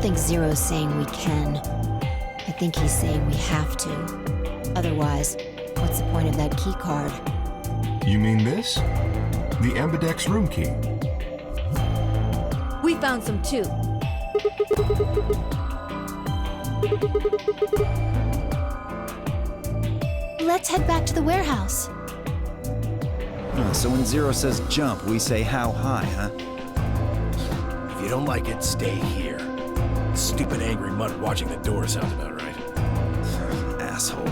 think Zero's saying we can. I think he's saying we have to. Otherwise, what's the point of that key card? You mean this? The Ambidex room key. We found some too. Let's head back to the warehouse. So when Zero says jump, we say how high, huh? If you don't like it, stay here. Stupid angry mutt watching the door sounds about right. Asshole.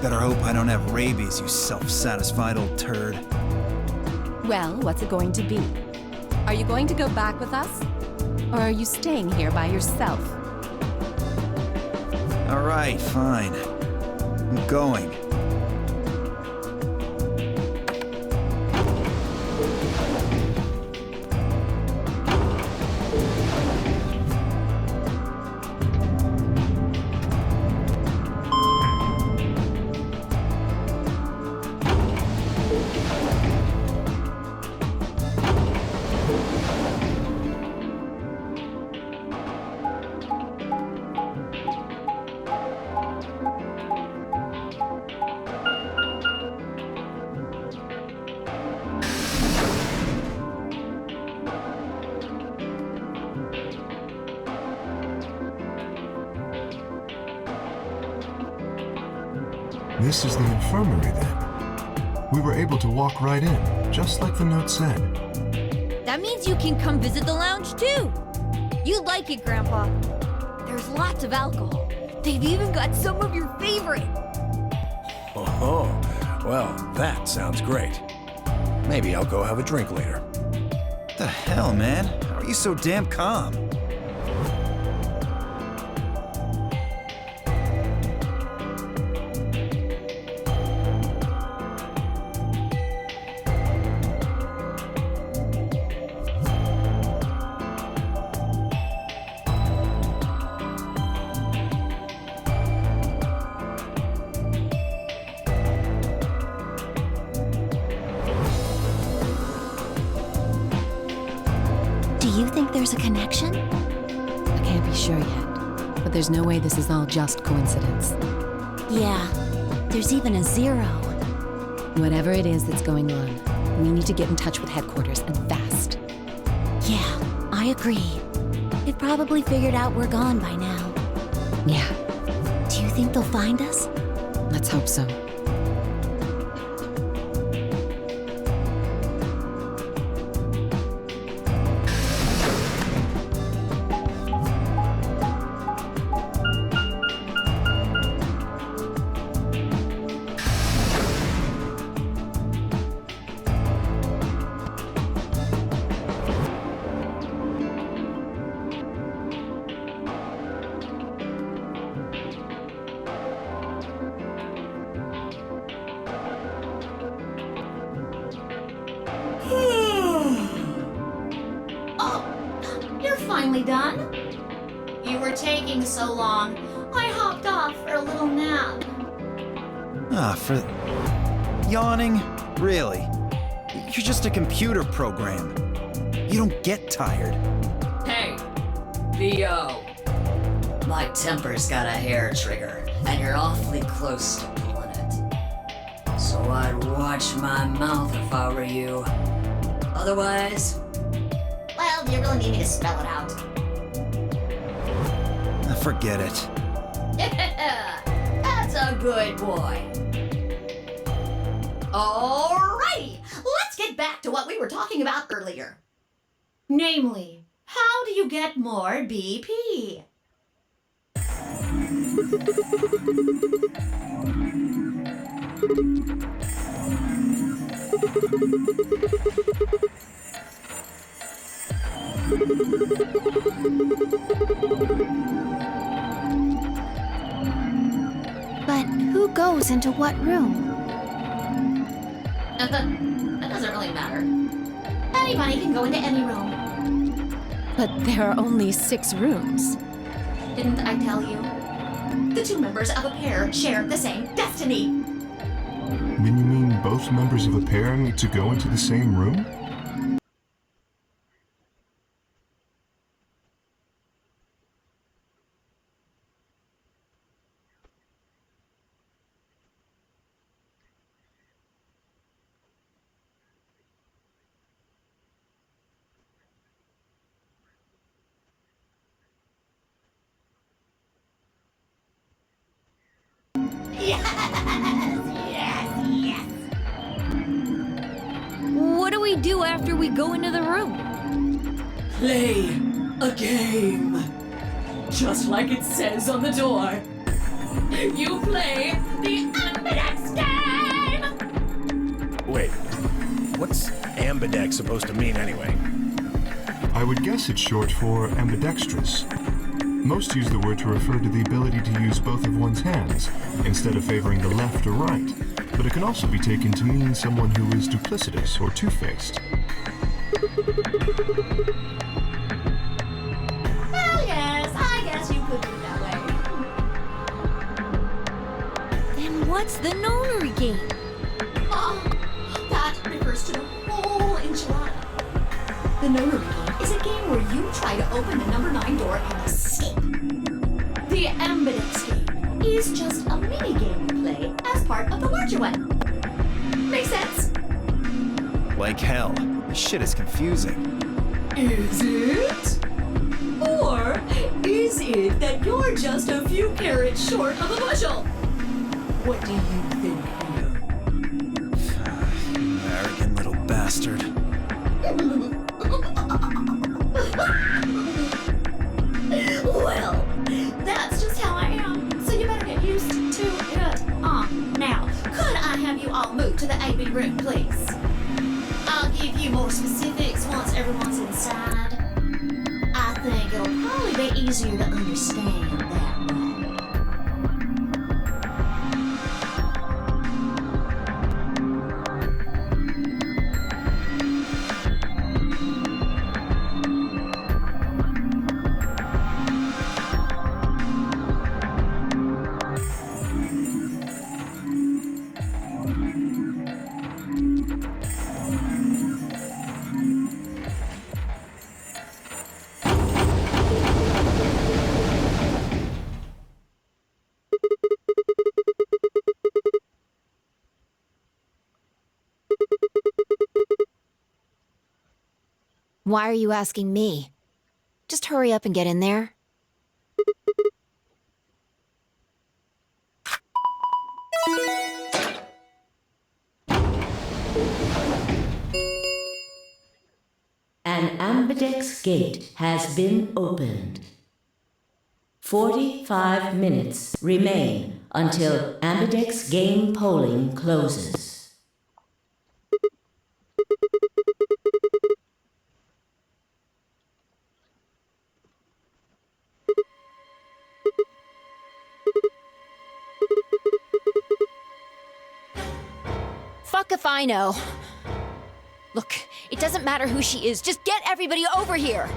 Better hope I don't have rabies, you self-satisfied old turd. Well, what's it going to be? Are you going to go back with us? Or are you staying here by yourself? All right, fine. I'm going. This is the infirmary then. We were able to walk right in, just like the note said. That means you can come visit the lounge too. You like it, Grandpa. There's lots of alcohol. They've even got some of your favorite. Oh, well, that sounds great. Maybe I'll go have a drink later. The hell, man? How are you so damn calm? Do you think there's a connection? I can't be sure yet, but there's no way this is all just coincidence. Yeah, there's even a Zero. Whatever it is that's going on, we need to get in touch with headquarters and fast. Yeah, I agree. They've probably figured out we're gone by now. Yeah, Do you think they'll find us? let's hope so. Oh, you're finally done? You were taking so long. I hopped off for a little nap. For... Yawning? Really? You're just a computer program. You don't get tired. Hey, B.O. My temper's got a hair trigger, and you're awfully close to pulling it. So I'd watch my mouth if I were you. Otherwise... Well, do you really need me to spell it out? Forget it. That's a good boy. Alrighty, let's get back to what we were talking about earlier. Namely, how do you get more BP? But who goes into what room? That doesn't really matter. Anybody can go into any room. But there are only 6 rooms. Didn't I tell you? The two members of a pair share the same destiny. Then you mean both members of a pair need to go into the same room? What do we do after we go into the room? Play a game. Just like it says on the door. You play the Ambidex game! Wait, what's ambidex supposed to mean anyway? I would guess it's short for ambidextrous. Most use the word to refer to the ability to use both of one's hands, instead of favoring the left or right, but it can also be taken to mean someone who is duplicitous or two-faced. Well, yes, I guess you could do it that way. Then what's the nonary game? Oh, that refers to the whole enchilada. The nonary game is a game where you try to open the number 9 door and escape. The ambidex game is just a mini game you play as part of the larger one. Make sense? Like hell. This shit is confusing. Is it? Or is it that you're just a few carrots short of a bushel? What do you think, Leo? You arrogant little bastard. Well, that's just how I am, so you better get used to it. Now, could I have you all move to the AB room, please? I'll give you more specifics once everyone's inside. I think it'll probably be easier to understand that way. Why are you asking me? Just hurry up and get in there. An ambidex gate has been opened. 45 minutes remain until ambidex game polling closes. Fuck if I know. Look, it doesn't matter who she is. Just get everybody over here.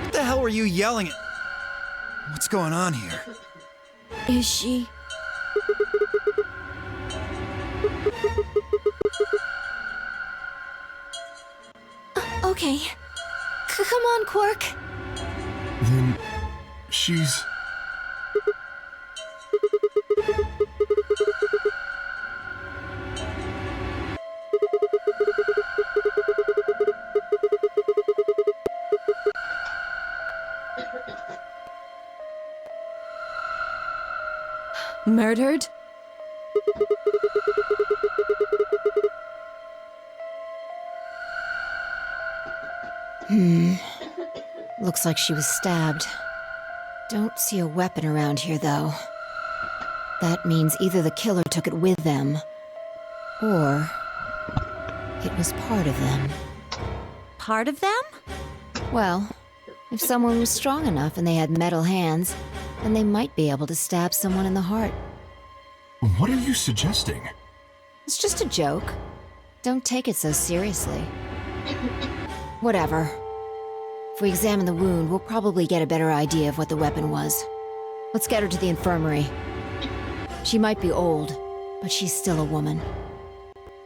What the hell were you yelling at? What's going on here? Is she? Okay. Come on, Quark. Then she's... Murdered? Looks like she was stabbed. Don't see a weapon around here, though. That means either the killer took it with them, or it was part of them. Part of them? Well, if someone was strong enough and they had metal hands, then they might be able to stab someone in the heart. What are you suggesting? It's just a joke. Don't take it so seriously. Whatever. If we examine the wound, we'll probably get a better idea of what the weapon was. Let's get her to the infirmary. She might be old, but she's still a woman.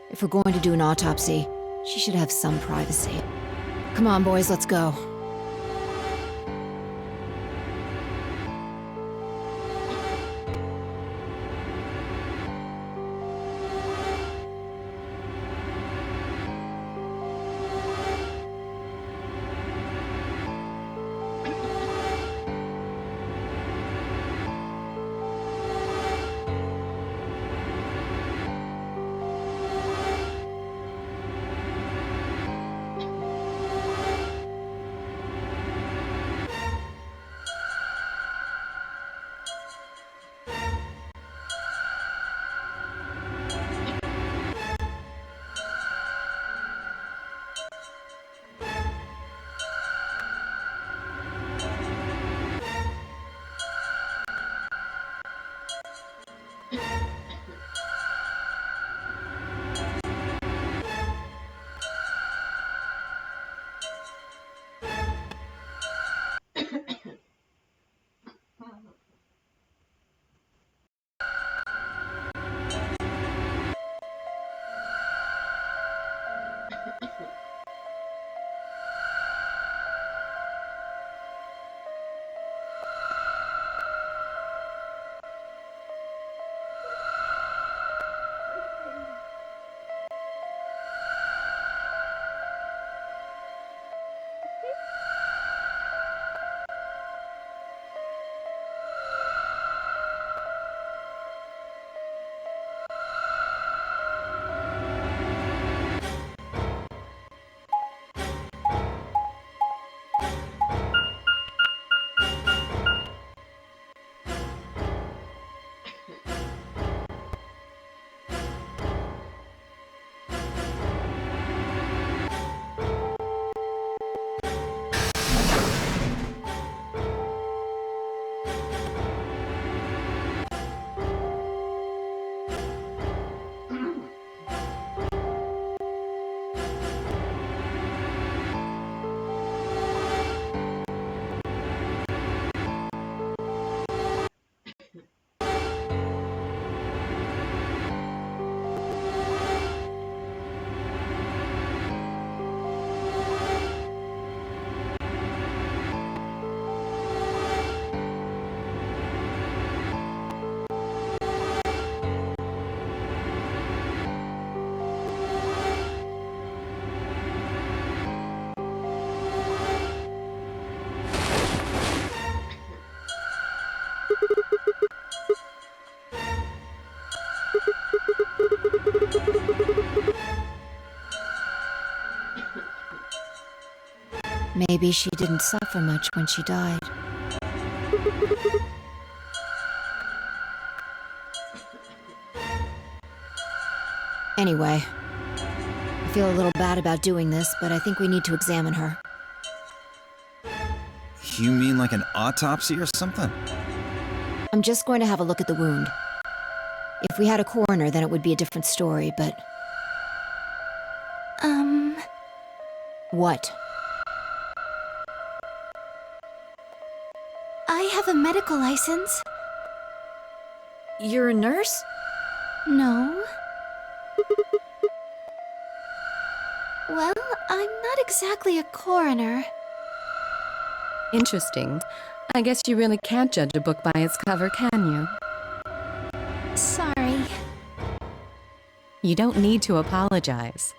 If we're going to do an autopsy, she should have some privacy. Come on, boys, let's go. Maybe she didn't suffer much when she died. Anyway, I feel a little bad about doing this, but I think we need to examine her. You mean like an autopsy or something? I'm just going to have a look at the wound. If we had a coroner, then it would be a different story, but... What? I have a medical license. You're a nurse? No. Well, I'm not exactly a coroner. Interesting. I guess you really can't judge a book by its cover, can you? Sorry. You don't need to apologize.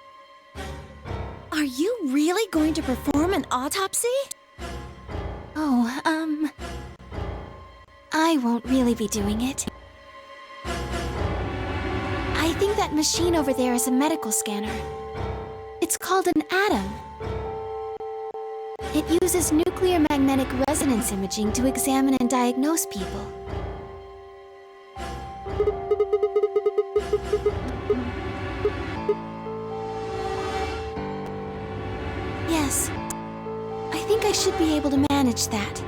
Are you really going to perform an autopsy? Oh, I won't really be doing it. I think that machine over there is a medical scanner. It's called an Atom. It uses nuclear magnetic resonance imaging to examine and diagnose people. Yes. I think I should be able to manage that.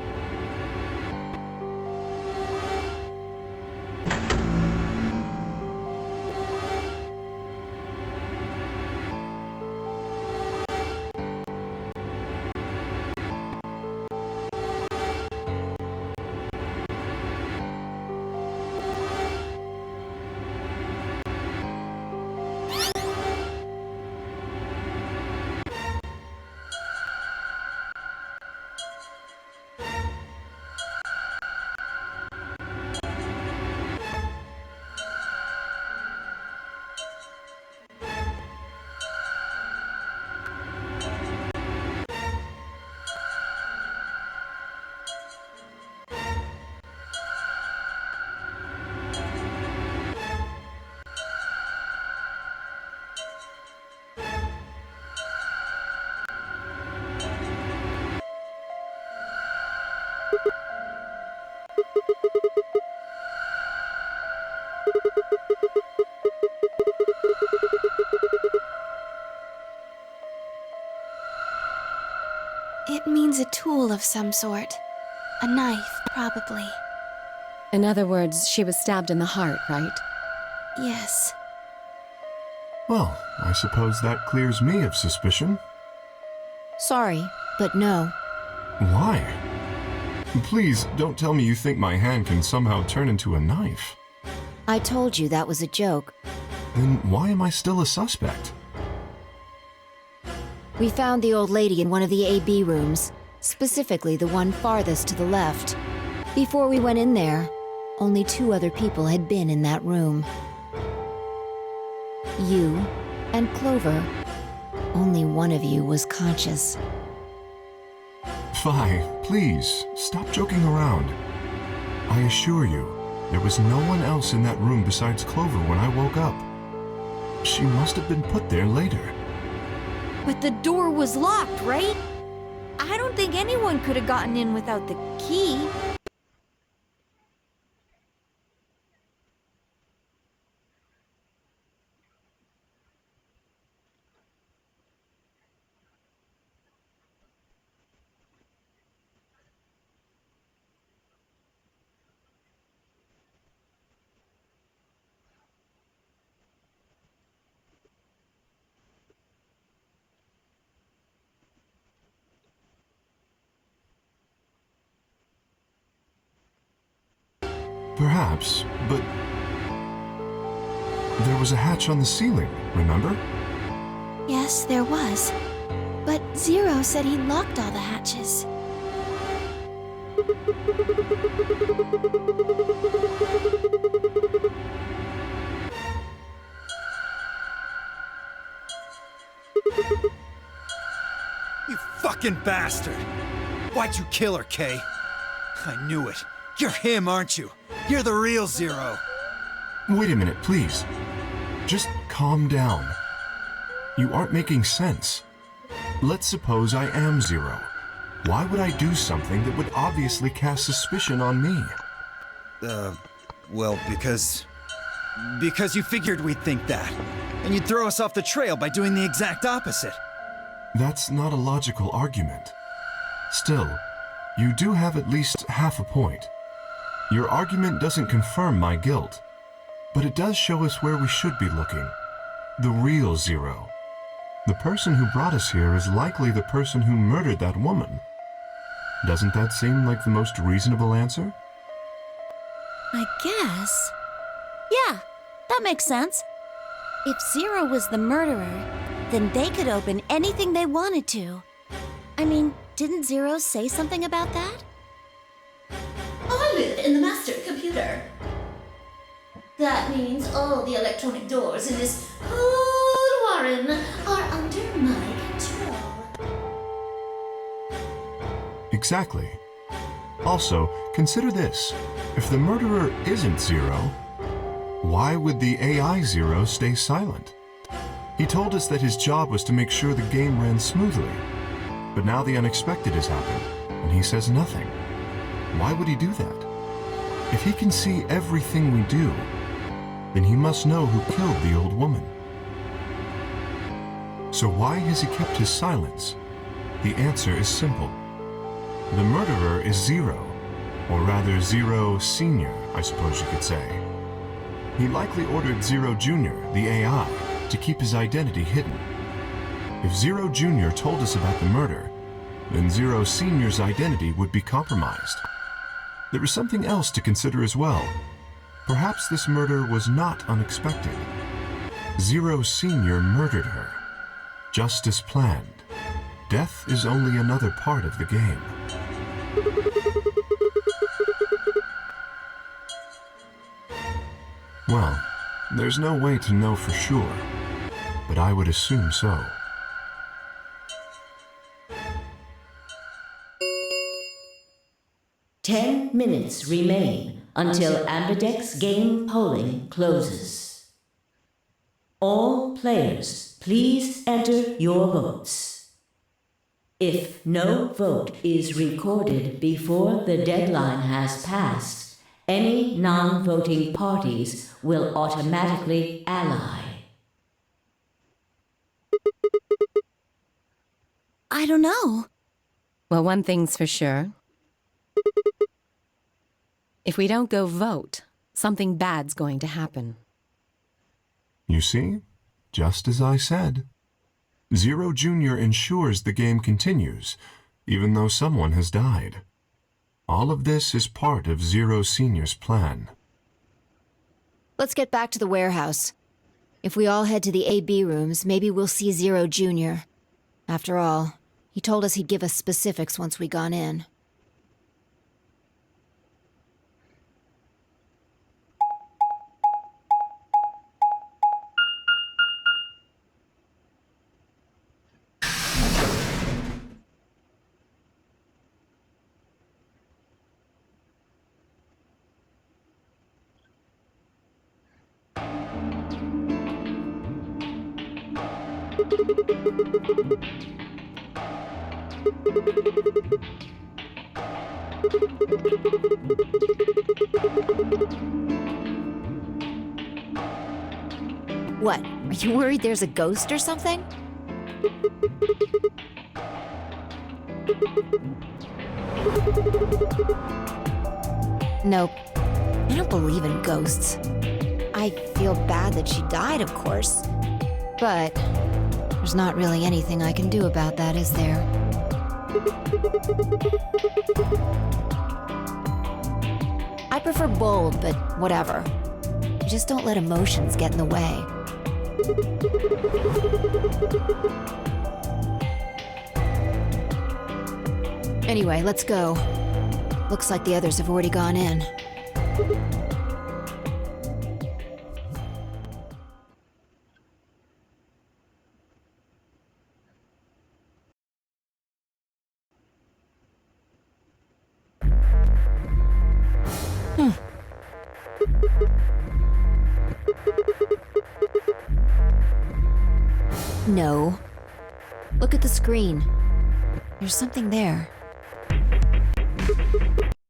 It means a tool of some sort. A knife, probably. In other words, she was stabbed in the heart, right? Yes. Well, I suppose that clears me of suspicion. Sorry, but no. Why? Please, don't tell me you think my hand can somehow turn into a knife. I told you that was a joke. Then why am I still a suspect? We found the old lady in one of the AB rooms, specifically the one farthest to the left. Before we went in there, only 2 other people had been in that room. You and Clover. Only one of you was conscious. Phi, please, stop joking around. I assure you, there was no one else in that room besides Clover when I woke up. She must have been put there later. But the door was locked, right? I don't think anyone could have gotten in without the key. Perhaps, but there was a hatch on the ceiling, remember? Yes, there was. But Zero said he locked all the hatches. You fucking bastard! Why'd you kill her, Kay? I knew it. You're him, aren't you? You're the real Zero. Wait a minute, please. Just calm down. You aren't making sense. Let's suppose I am Zero. Why would I do something that would obviously cast suspicion on me? Well, because you figured we'd think that. And you'd throw us off the trail by doing the exact opposite. That's not a logical argument. Still, you do have at least half a point. Your argument doesn't confirm my guilt, but it does show us where we should be looking. The real Zero. The person who brought us here is likely the person who murdered that woman. Doesn't that seem like the most reasonable answer? I guess. Yeah, that makes sense. If Zero was the murderer, then they could open anything they wanted to. I mean, didn't Zero say something about that? I live in the master computer. That means all the electronic doors in this whole warren are under my control. Exactly. Also, consider this. If the murderer isn't Zero, why would the AI Zero stay silent? He told us that his job was to make sure the game ran smoothly. But now the unexpected has happened, and he says nothing. Why would he do that? If he can see everything we do, then he must know who killed the old woman. So why has he kept his silence? The answer is simple. The murderer is Zero, or rather Zero Sr., I suppose you could say. He likely ordered Zero Jr., the AI, to keep his identity hidden. If Zero Jr. told us about the murder, then Zero Sr.'s identity would be compromised. There is something else to consider as well. Perhaps this murder was not unexpected. Zero Sr. murdered her, just as planned. Death is only another part of the game. Well, there's no way to know for sure, but I would assume so. Ten minutes remain until Ambidex game polling closes. All players, please enter your votes. If no vote is recorded before the deadline has passed, any non-voting parties will automatically ally. I don't know. Well, one thing's for sure. If we don't go vote, something bad's going to happen. You see? Just as I said. Zero Jr. ensures the game continues, even though someone has died. All of this is part of Zero Sr.'s plan. Let's get back to the warehouse. If we all head to the AB rooms, maybe we'll see Zero Jr. After all, he told us he'd give us specifics once we gone in. What? Are you worried there's a ghost or something? Nope. I don't believe in ghosts. I feel bad that she died, of course. But there's not really anything I can do about that, is there? I prefer bold, but whatever. Just don't let emotions get in the way. Anyway, let's go. Looks like the others have already gone in. No. Look at the screen. There's something there.